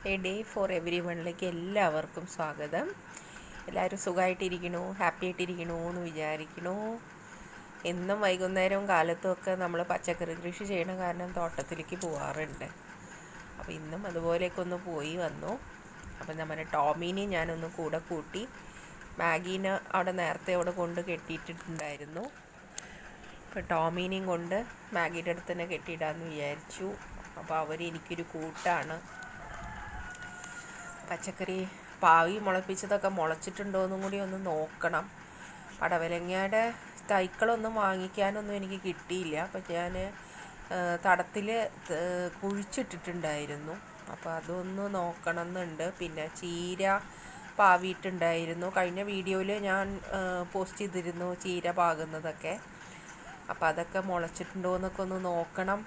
A day for every വണ്ണിലേക്ക് എല്ലാവർക്കും സ്വാഗതം. എല്ലാവരും സുഖമായിട്ടിരിക്കണു, ഹാപ്പി ആയിട്ടിരിക്കണു എന്ന് വിചാരിക്കണു. എന്നും വൈകുന്നേരവും കാലത്തും ഒക്കെ നമ്മൾ പച്ചക്കറി കൃഷി ചെയ്യണ കാരണം തോട്ടത്തിലേക്ക് പോവാറുണ്ട്. അപ്പോൾ ഇന്നും അതുപോലെയൊക്കെ ഒന്ന് പോയി വന്നു. അപ്പം നമ്മുടെ ടോമീനെ ഞാനൊന്ന് കൂടെ കൂട്ടി. മാഗീനെ അവിടെ നേരത്തെ അവിടെ കൊണ്ട് കെട്ടിയിട്ടുണ്ടായിരുന്നു. അപ്പോൾ ടോമീനെയും കൊണ്ട് മാഗിയുടെ അടുത്ത് തന്നെ കെട്ടിയിടാമെന്ന് വിചാരിച്ചു. അപ്പോൾ എനിക്കൊരു കൂട്ടാണ്. പച്ചക്കറി പാവി മുളപ്പിച്ചതൊക്കെ മുളച്ചിട്ടുണ്ടോ എന്നും കൂടി ഒന്ന് നോക്കണം. പടവലങ്ങയുടെ തൈക്കളൊന്നും വാങ്ങിക്കാനൊന്നും എനിക്ക് കിട്ടിയില്ല. അപ്പം ഞാൻ തടത്തിൽ കുഴിച്ചിട്ടിട്ടുണ്ടായിരുന്നു. അപ്പോൾ അതൊന്ന് നോക്കണം എന്നുണ്ട്. പിന്നെ ചീര പാവിയിട്ടുണ്ടായിരുന്നു. കഴിഞ്ഞ വീഡിയോയിൽ ഞാൻ പോസ്റ്റ് ചെയ്തിരുന്നു ചീര പാകുന്നതൊക്കെ. അപ്പോൾ അതൊക്കെ മുളച്ചിട്ടുണ്ടോ എന്നൊക്കെ ഒന്ന് നോക്കണം.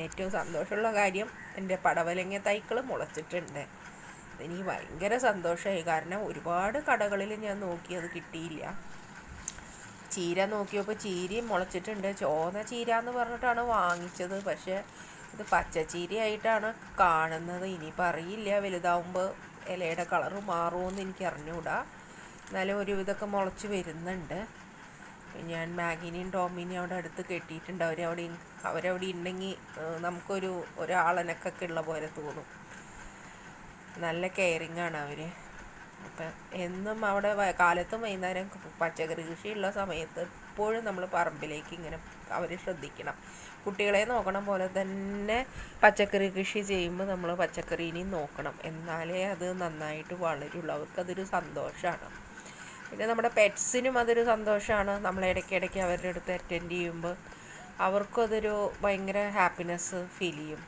ഏറ്റവും സന്തോഷമുള്ള കാര്യം എൻ്റെ പടവലങ്ങ തൈക്കൾ മുളച്ചിട്ടുണ്ട്. എനിക്ക് ഭയങ്കര സന്തോഷമായി. കാരണം ഒരുപാട് കടകളിൽ ഞാൻ നോക്കി, അത് കിട്ടിയില്ല. ചീര നോക്കിയപ്പോൾ ചീരയും മുളച്ചിട്ടുണ്ട്. ചോന്ന ചീര എന്ന് പറഞ്ഞിട്ടാണ് വാങ്ങിച്ചത്. പക്ഷേ ഇത് പച്ചച്ചീരയായിട്ടാണ് കാണുന്നത്. ഇനിയിപ്പോൾ അറിയില്ല, വലുതാവുമ്പോൾ ഇലയുടെ കളറ് മാറുമെന്ന് എനിക്ക് അറിഞ്ഞുകൂടാ. എന്നാലും ഒരുവിധമൊക്കെ മുളച്ച് വരുന്നുണ്ട്. ഞാൻ മാഗിനെയും ടോമിനെയും അവിടെ അടുത്ത് കെട്ടിയിട്ടുണ്ട്. അവരവിടെ ഉണ്ടെങ്കിൽ നമുക്കൊരു ഒരാളനക്കൊക്കെ ഉള്ള പോലെ തോന്നും. നല്ല കെയറിങ് ആണ് അവർ. അപ്പം എന്നും അവിടെ കാലത്തും വൈകുന്നേരം പച്ചക്കറി കൃഷിയുള്ള സമയത്ത് എപ്പോഴും നമ്മൾ പറമ്പിലേക്ക് ഇങ്ങനെ അവരെ ശ്രദ്ധിക്കണം. കുട്ടികളെ നോക്കണം പോലെ തന്നെ പച്ചക്കറി കൃഷി ചെയ്യുമ്പോൾ നമ്മൾ പച്ചക്കറീനെയും നോക്കണം. എന്നാലേ അത് നന്നായിട്ട് വളരുള്ളൂ. അവർക്കതൊരു സന്തോഷമാണ്. പിന്നെ നമ്മുടെ പെറ്റ്സിനും അതൊരു സന്തോഷമാണ്. നമ്മൾ ഇടയ്ക്കിടയ്ക്ക് അവരുടെ അടുത്ത് അറ്റൻഡ് ചെയ്യുമ്പോൾ അവർക്കും അതൊരു ഭയങ്കര ഹാപ്പിനെസ് ഫീൽ ചെയ്യും.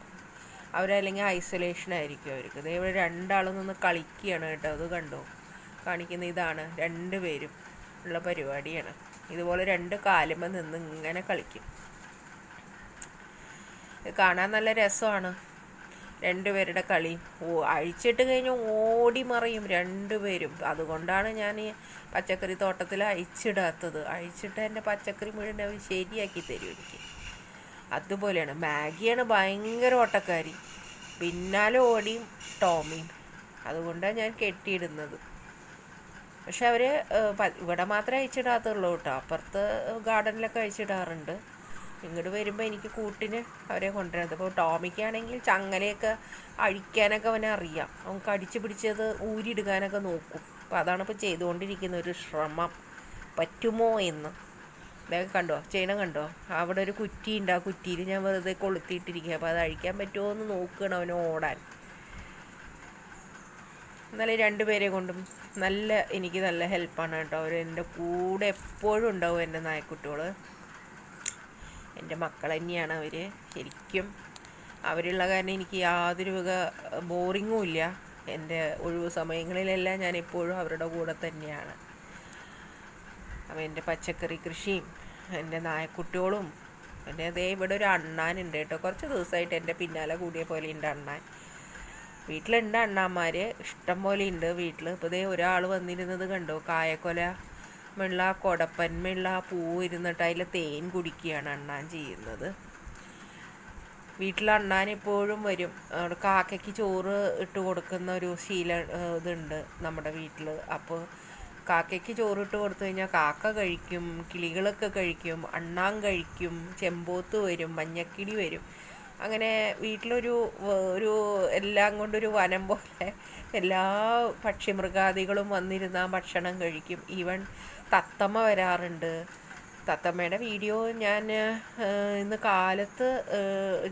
അവരല്ലെങ്കിൽ ഐസൊലേഷൻ ആയിരിക്കും അവർക്ക്. ഇവിടെ രണ്ടാളും നിന്ന് കളിക്കുകയാണ് കേട്ടോ. അത് കണ്ടോ, കാണിക്കുന്ന ഇതാണ്. രണ്ടുപേരും ഉള്ള പരിപാടിയാണ്. ഇതുപോലെ രണ്ട് കാലുമ്പോൾ നിന്ന് ഇങ്ങനെ കളിക്കും. കാണാൻ നല്ല രസമാണ് രണ്ടുപേരുടെ കളി. അഴിച്ചിട്ട് കഴിഞ്ഞ് ഓടി മറിയും രണ്ടുപേരും. അതുകൊണ്ടാണ് ഞാൻ ഈ പച്ചക്കറി തോട്ടത്തിൽ അഴിച്ചിടാത്തത്. അഴിച്ചിട്ട് എൻ്റെ പച്ചക്കറി മുഴുവൻ അവർ ശരിയാക്കി തരും എനിക്ക്. അതുപോലെയാണ്. മാഗിയാണ് ഭയങ്കര ഓട്ടക്കാരി. പിന്നാലെ ഓടിയും ടോമിയും. അതുകൊണ്ടാണ് ഞാൻ കെട്ടിയിടുന്നത്. പക്ഷെ അവർ ഇവിടെ മാത്രമേ അഴിച്ചിടാത്തുള്ളൂ കേട്ടോ. അപ്പുറത്ത് ഗാർഡനിലൊക്കെ അഴിച്ചിടാറുണ്ട്. ഇങ്ങോട്ട് വരുമ്പോൾ എനിക്ക് കൂട്ടിന് അവരെ കൊണ്ടുവരുന്നത്. അപ്പോൾ ടോമിക്കാണെങ്കിൽ ചങ്ങലയൊക്കെ അഴിക്കാനൊക്കെ അവനെ അറിയാം. അവൻ കടിച്ച് പിടിച്ചത് ഊരിയെടുക്കാനൊക്കെ നോക്കും. അപ്പോൾ അതാണ് ഇപ്പോൾ ചെയ്തുകൊണ്ടിരിക്കുന്ന ഒരു ശ്രമം. പറ്റുമോ എന്ന് ഇതൊക്കെ കണ്ടോ, ചെയ്യണം കണ്ടോ. അവിടെ ഒരു കുറ്റിയുണ്ട്. ആ കുറ്റിയിൽ ഞാൻ വെറുതെ കൊളുത്തിയിട്ടിരിക്കുക. അപ്പോൾ അത് അഴിക്കാൻ പറ്റുമോ എന്ന് നോക്കണം അവന് ഓടാൻ. എന്നാലും രണ്ടുപേരെ കൊണ്ടും എനിക്ക് നല്ല ഹെൽപ്പാണ് കേട്ടോ. അവർ എൻ്റെ കൂടെ എപ്പോഴും ഉണ്ടാവും. എൻ്റെ നായക്കുട്ടികൾ എൻ്റെ മക്കൾ തന്നെയാണ് അവർ. ശരിക്കും അവരുള്ള കാരണം എനിക്ക് യാതൊരു വക ബോറിങ്ങും ഇല്ല. എൻ്റെ ഒഴിവ് സമയങ്ങളിലെല്ലാം ഞാൻ എപ്പോഴും അവരുടെ കൂടെ തന്നെയാണ്. അപ്പോൾ എൻ്റെ പച്ചക്കറി കൃഷിയും എൻ്റെ നായക്കുട്ടികളും എൻ്റെ ഇവിടെ ഒരു അണ്ണാനുണ്ട് കേട്ടോ. കുറച്ച് ദിവസമായിട്ട് എൻ്റെ പിന്നാലെ കൂടിയ പോലെ ഉണ്ട് അണ്ണാൻ. വീട്ടിലുണ്ട് അണ്ണാന്മാർ ഇഷ്ടം പോലെ ഉണ്ട് വീട്ടിൽ. ഇപ്പോൾ ഒരാൾ വന്നിരുന്നത് കണ്ടോ, കായക്കൊല മുള്ള കൊടപ്പന്മുള്ള പൂ ഇരുന്നിട്ട് അതിൽ തേൻ കുടിക്കുകയാണ് അണ്ണാൻ ചെയ്യുന്നത്. വീട്ടിൽ അണ്ണാൻ എപ്പോഴും വരും. അവിടെ കാക്കയ്ക്ക് ചോറ് ഇട്ട് കൊടുക്കുന്ന ഒരു ഇതുണ്ട് നമ്മുടെ വീട്ടിൽ. അപ്പോൾ കാക്കയ്ക്ക് ചോറിട്ട് കൊടുത്തു കഴിഞ്ഞാൽ കാക്ക കഴിക്കും, കിളികളൊക്കെ കഴിക്കും, അണ്ണാൻ കഴിക്കും, ചെമ്പോത്ത് വരും, മഞ്ഞക്കിളി വരും. അങ്ങനെ വീട്ടിലൊരു എല്ലാം കൊണ്ടൊരു വനം പോലെ എല്ലാ പക്ഷിമൃഗാദികളും വന്നിരുന്ന ഭക്ഷണം കഴിക്കും. ഈവൻ തത്തമ്മ വരാറുണ്ട്. തത്തമ്മയുടെ വീഡിയോ ഞാൻ ഇന്ന് കാലത്ത്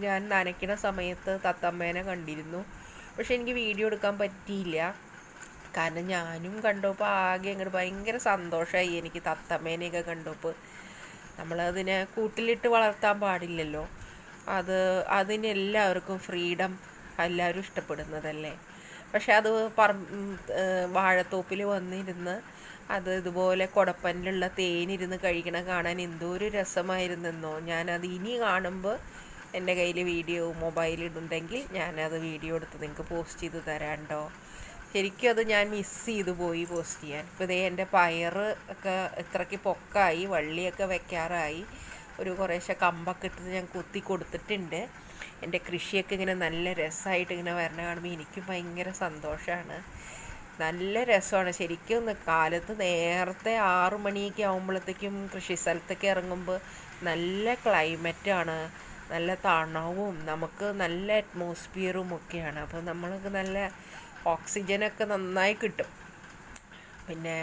ഞാൻ നനയ്ക്കുന്ന സമയത്ത് തത്തമ്മേനെ കണ്ടിരുന്നു. പക്ഷെ എനിക്ക് വീഡിയോ എടുക്കാൻ പറ്റിയില്ല. കാരണം ഞാനും കണ്ടപ്പോൾ ആകെ അങ്ങോട്ട് ഭയങ്കര സന്തോഷമായി എനിക്ക് തത്തമ്മേനെയൊക്കെ കണ്ടപ്പോൾ. നമ്മളതിനെ കൂട്ടിലിട്ട് വളർത്താൻ പാടില്ലല്ലോ. അതിനെല്ലാവർക്കും ഫ്രീഡം, എല്ലാവരും ഇഷ്ടപ്പെടുന്നതല്ലേ. പക്ഷെ അത് വാഴത്തോപ്പിൽ വന്നിരുന്ന് അത് ഇതുപോലെ കുടപ്പനിലുള്ള തേനിരുന്ന് കഴിക്കണ കാണാൻ എന്തോ ഒരു രസമായിരുന്നെന്നോ. ഞാനത് ഇനി കാണുമ്പോൾ എൻ്റെ കയ്യിൽ മൊബൈലിടുണ്ടെങ്കിൽ ഞാനത് വീഡിയോ എടുത്ത് നിങ്ങൾക്ക് പോസ്റ്റ് ചെയ്ത് തരാണ്ടോ. ശരിക്കും അത് ഞാൻ മിസ് ചെയ്തു പോയി പോസ്റ്റ് ചെയ്യാൻ. ഇപ്പോൾ എൻ്റെ പയർ ഒക്കെ ഇത്രയ്ക്ക് പൊക്കായി, വള്ളിയൊക്കെ വെക്കാറായി. കുറേശ്ശെ കമ്പൊക്കെ ഇട്ടിട്ട് ഞാൻ കുത്തി കൊടുത്തിട്ടുണ്ട്. എൻ്റെ കൃഷിയൊക്കെ ഇങ്ങനെ നല്ല രസമായിട്ട് ഇങ്ങനെ വരണ കാണുമ്പോൾ എനിക്കും ഭയങ്കര സന്തോഷമാണ്. നല്ല രസമാണ് ശരിക്കും. കാലത്ത് നേരത്തെ 6 മണിയൊക്കെ ആകുമ്പോഴത്തേക്കും കൃഷി സ്ഥലത്തൊക്കെ ഇറങ്ങുമ്പോൾ നല്ല ക്ലൈമറ്റാണ്, നല്ല തണവും നമുക്ക് നല്ല അറ്റ്മോസ്ഫിയറും ഒക്കെയാണ്. അപ്പോൾ നമ്മൾക്ക് നല്ല ഓക്സിജനൊക്കെ നന്നായി കിട്ടും. പിന്നെ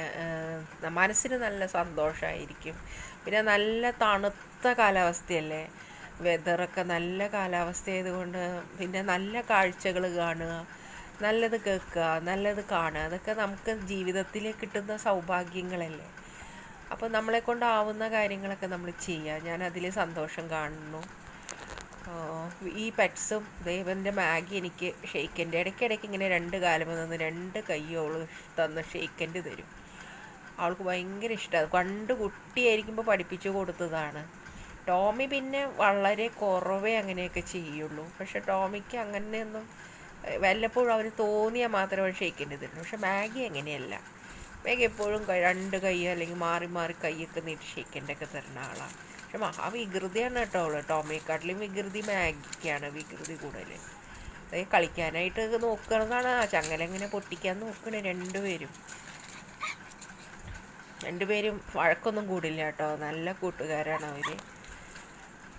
മനസ്സിന് നല്ല സന്തോഷമായിരിക്കും. പിന്നെ നല്ല തണുത്ത കാലാവസ്ഥയല്ലേ, വെതറൊക്കെ നല്ല കാലാവസ്ഥ ആയതുകൊണ്ട് പിന്നെ നല്ല കാഴ്ചകൾ കാണുക, നല്ലത് കേൾക്കുക, നല്ലത് കാണുക, അതൊക്കെ നമുക്ക് ജീവിതത്തിൽ കിട്ടുന്ന സൗഭാഗ്യങ്ങളല്ലേ. അപ്പോൾ നമ്മളെ കൊണ്ടാവുന്ന കാര്യങ്ങളൊക്കെ നമ്മൾ ചെയ്യുക. ഞാൻ അതിൽ സന്തോഷം കാണുന്നു. ഈ പെറ്റ്സും ദേവൻ്റെ മാഗി എനിക്ക് ഷെയ്ക്കൻ്റെ ഇടയ്ക്കിടയ്ക്ക് ഇങ്ങനെ 2 കാലും നിന്ന് 2 കൈയും അവൾ തന്ന് ഷെയ്ക്കൻ്റെ തരും. അവൾക്ക് ഭയങ്കര ഇഷ്ടമാണ്. പണ്ട് കുട്ടിയായിരിക്കുമ്പോൾ പഠിപ്പിച്ചു കൊടുത്തതാണ്. ടോമി പിന്നെ വളരെ കുറവേ അങ്ങനെയൊക്കെ ചെയ്യുള്ളൂ. പക്ഷെ ടോമിക്ക് അങ്ങനെയൊന്നും വല്ലപ്പോഴും അവന് തോന്നിയാൽ മാത്രമേ അവൻ ഷെയ്ക്കൻ്റെ തരുള്ളൂ. പക്ഷെ മാഗി അങ്ങനെയല്ല. മാഗി എപ്പോഴും 2 കൈ അല്ലെങ്കിൽ മാറി മാറി കൈയൊക്കെ നീട്ടി ഷെയ്ക്കൻ്റെ ഒക്കെ തരുന്ന ആളാണ്. പക്ഷെ മഹാവികൃതിയാണ് കേട്ടോ അവള്. ടോമിയെക്കാട്ടിലും വികൃതി മാഗിക്കാണ്, വികൃതി കൂടുതൽ. അതായത് കളിക്കാനായിട്ട് നോക്കണതാണ്, ചങ്ങല ഇങ്ങനെ പൊട്ടിക്കാൻ നോക്കണേ. രണ്ടുപേരും വഴക്കൊന്നും കൂടില്ല കേട്ടോ, നല്ല കൂട്ടുകാരാണ് അവർ.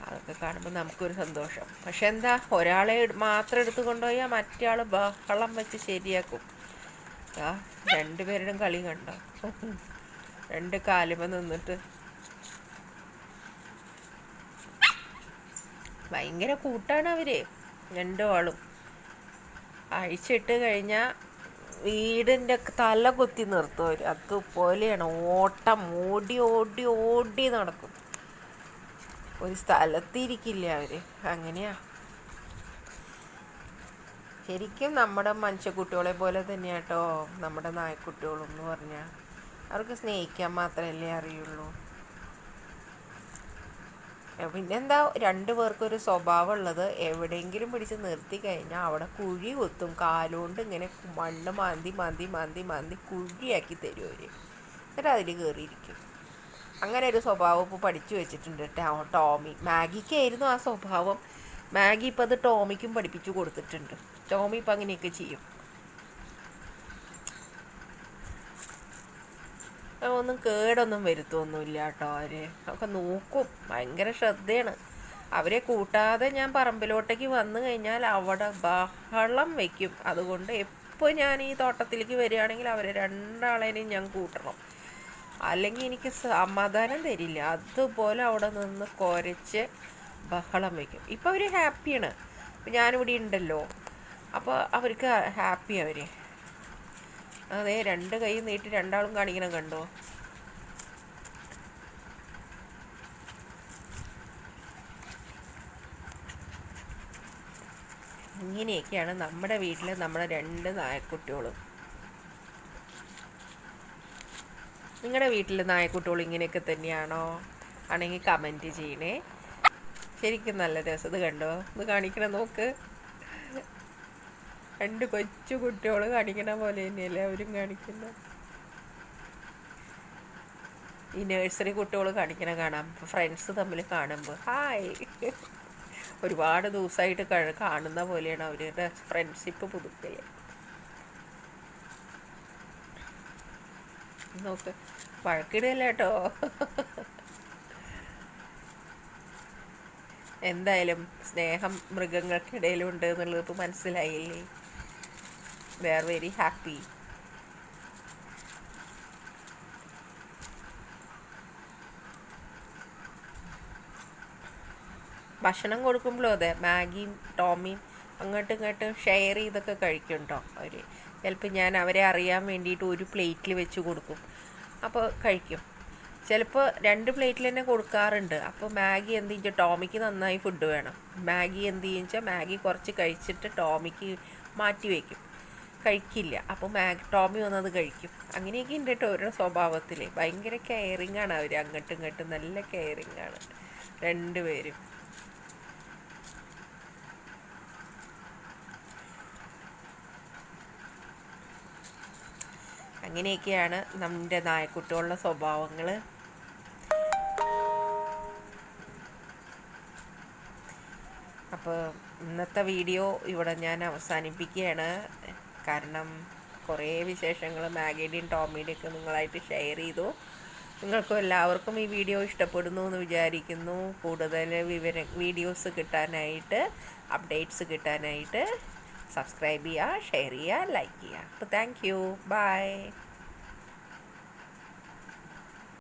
അതൊക്കെ കാണുമ്പോൾ നമുക്കൊരു സന്തോഷം. പക്ഷെ എന്താ, ഒരാളെ മാത്രം എടുത്തു കൊണ്ടുപോയാൽ മറ്റേ ആൾ ബഹളം വെച്ച് ശരിയാക്കും. 2 പേരുടെയും കളി കണ്ടോ, 2 കാലുമ നിന്നിട്ട് ഭയങ്കര കൂട്ടാണ് അവർ 2 ആളും. അഴിച്ചിട്ട് കഴിഞ്ഞാൽ വീടിൻ്റെ തല കുത്തി നിർത്തും അവർ. അതുപോലെയാണ് ഓട്ടം, ഓടി ഓടി ഓടി നടക്കും, ഒരു സ്ഥലത്തിരിക്കില്ല അവർ. അങ്ങനെയാ. ശരിക്കും നമ്മുടെ മനുഷ്യക്കുട്ടികളെ പോലെ തന്നെയാട്ടോ നമ്മുടെ നായ്ക്കുട്ടികളും എന്ന് പറഞ്ഞാൽ. അവർക്ക് സ്നേഹിക്കാൻ മാത്രമല്ലേ അറിയുള്ളൂ. പിന്നെന്താ, 2 പേർക്കൊരു സ്വഭാവം ഉള്ളത്, എവിടെയെങ്കിലും പിടിച്ച് നിർത്തി കഴിഞ്ഞാൽ അവിടെ കുഴി കുത്തും. കാലുകൊണ്ട് ഇങ്ങനെ മണ്ണ് മാന്തി മാന്തി മാന്തി മാന്തി കുഴിയാക്കി തരും അവർ. എന്നിട്ട് അതിൽ കയറിയിരിക്കും. അങ്ങനെ ഒരു സ്വഭാവം ഇപ്പോൾ പഠിച്ചു വെച്ചിട്ടുണ്ട് ടോമി. മാഗിക്കായിരുന്നു ആ സ്വഭാവം. മാഗി ഇപ്പം അത് ടോമിക്കും പഠിപ്പിച്ചു കൊടുത്തിട്ടുണ്ട്. ടോമി ഇപ്പം അങ്ങനെയൊക്കെ ചെയ്യും. ഒന്നും കേടൊന്നും വരുത്തൊന്നുമില്ല കേട്ടോ. ഒക്കെ നോക്കും, ഭയങ്കര ശ്രദ്ധയാണ്. അവരെ കൂട്ടാതെ ഞാൻ പറമ്പിലോട്ടേക്ക് വന്നു കഴിഞ്ഞാൽ അവിടെ ബഹളം വയ്ക്കും. അതുകൊണ്ട് എപ്പോൾ ഞാൻ ഈ തോട്ടത്തിലേക്ക് വരികയാണെങ്കിൽ അവരെ 2 ആളേനെയും ഞാൻ കൂട്ടണം, അല്ലെങ്കിൽ എനിക്ക് സമാധാനം തരില്ല. അതുപോലെ അവിടെ നിന്ന് കുരച്ച് ബഹളം വയ്ക്കും. ഇപ്പം അവർ ഹാപ്പിയാണ്. ഇപ്പം ഞാനിവിടെ ഉണ്ടല്ലോ, അപ്പോൾ അവർക്ക് ഹാപ്പി. അവർ അതെ 2 കൈ നീട്ടി 2 ആളും കാണിക്കണം കണ്ടോ. ഇങ്ങനെയൊക്കെയാണ് നമ്മുടെ വീട്ടിൽ നമ്മുടെ 2 നായക്കുട്ടികളും. നിങ്ങളുടെ വീട്ടിൽ നായക്കുട്ടികളും ഇങ്ങനെയൊക്കെ തന്നെയാണോ? ആണെങ്കിൽ കമൻറ്റ് ചെയ്യണേ. ശരിക്കും നല്ല രസം. ഇത് കണ്ടോ, ഇത് കാണിക്കണം നോക്ക്. 2 കൊച്ചു കുട്ടികൾ കാണിക്കണ പോലെ തന്നെയല്ലേ അവരും കാണിക്കുന്നത്. ഈ നഴ്സറി കുട്ടികൾ കാണിക്കണ കാണാം, ഫ്രണ്ട്സ് തമ്മിൽ കാണുമ്പോൾ ഹായ്. ഒരുപാട് ദിവസമായിട്ട് കാണുന്ന പോലെയാണ് അവരുടെ ഫ്രണ്ട്ഷിപ്പ് പുതുക്കൽ. നോക്ക്, വഴക്കിടുകയല്ല കേട്ടോ. എന്തായാലും സ്നേഹം മൃഗങ്ങൾക്കിടയിലുണ്ട് എന്നുള്ളത് ഇപ്പോൾ മനസ്സിലായില്ലേ. They are very happy. ഭക്ഷണം കൊടുക്കുമ്പോഴും അതെ, മാഗിയും ടോമിയും അങ്ങോട്ടും ഇങ്ങോട്ടും ഷെയർ ചെയ്തൊക്കെ കഴിക്കും കേട്ടോ അവർ. ചിലപ്പോൾ ഞാൻ അവരെ അറിയാൻ വേണ്ടിയിട്ട് ഒരു പ്ലേറ്റിൽ വെച്ച് കൊടുക്കും, അപ്പോൾ കഴിക്കും. ചിലപ്പോൾ 2 പ്ലേറ്റിൽ തന്നെ കൊടുക്കാറുണ്ട്. അപ്പോൾ മാഗി എന്ത് ചെയ്യും, ടോമിക്ക് നന്നായി ഫുഡ് വേണം. മാഗി എന്ത് ചെയ്യും വെച്ചാൽ മാഗി കുറച്ച് കഴിച്ചിട്ട് ടോമിക്ക് മാറ്റി വയ്ക്കും, കഴിക്കില്ല. അപ്പോൾ ടോമി വന്നത് കഴിക്കും. അങ്ങനെയൊക്കെ ഉണ്ട് കേട്ടോ ഓരോ സ്വഭാവത്തിൽ. ഭയങ്കര കെയറിങ് ആണ് അവർ, അങ്ങോട്ടും ഇങ്ങോട്ടും നല്ല കെയറിങ് ആണ് 2 പേരും. അങ്ങനെയൊക്കെയാണ് നമ്മുടെ നായക്കുട്ടികളുടെ സ്വഭാവങ്ങൾ. അപ്പോൾ ഇന്നത്തെ വീഡിയോ ഇവിടെ ഞാൻ അവസാനിപ്പിക്കുകയാണ്. കാരണം കുറേ വിശേഷങ്ങൾ മാഗിയുടെയും ടോമിയുടെയും ഒക്കെ നിങ്ങളായിട്ട് ഷെയർ ചെയ്തു. നിങ്ങൾക്കും എല്ലാവർക്കും ഈ വീഡിയോ ഇഷ്ടപ്പെടുന്നു എന്ന് വിചാരിക്കുന്നു. കൂടുതൽ വീഡിയോസ് കിട്ടാനായിട്ട്, അപ്ഡേറ്റ്സ് കിട്ടാനായിട്ട് സബ്സ്ക്രൈബ് ചെയ്യുക, ഷെയർ ചെയ്യുക, ലൈക്ക് ചെയ്യുക. അപ്പോൾ താങ്ക് യു, ബൈ.